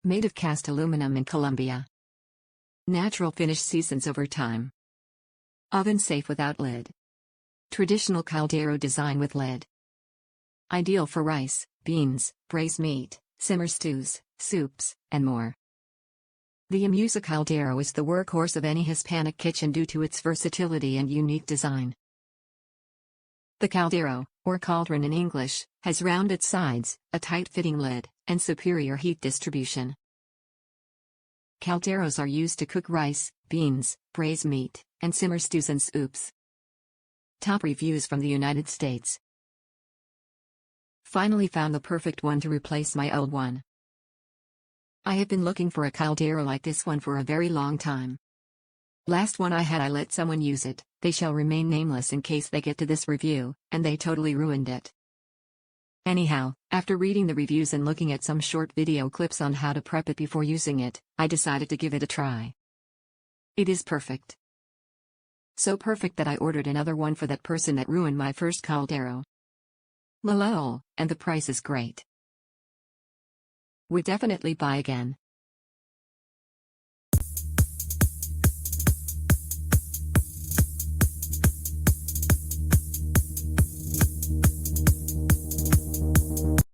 Made of cast aluminum in Colombia. Natural finish seasons over time. Oven safe without lid. Traditional Caldero design with lid. Ideal for rice, beans, braised meat, simmer stews, soups, and more. The IMUSA Caldero is the workhorse of any Hispanic kitchen due to its versatility and unique design. The Caldero, or cauldron in English, has rounded sides, a tight-fitting lid, and superior heat distribution. Calderos are used to cook rice, beans, braised meat, and simmer stews and soups. Top reviews from the United States. Finally found the perfect one to replace my old one. I have been looking for a Caldero like this one for a very long time. Last one I had, I let someone use it. They shall remain nameless in case they get to this review, and they totally ruined it. Anyhow, after reading the reviews and looking at some short video clips on how to prep it before using it, I decided to give it a try. It is perfect. So perfect that I ordered another one for that person that ruined my first Caldero. Lol, and the price is great. Would definitely buy again.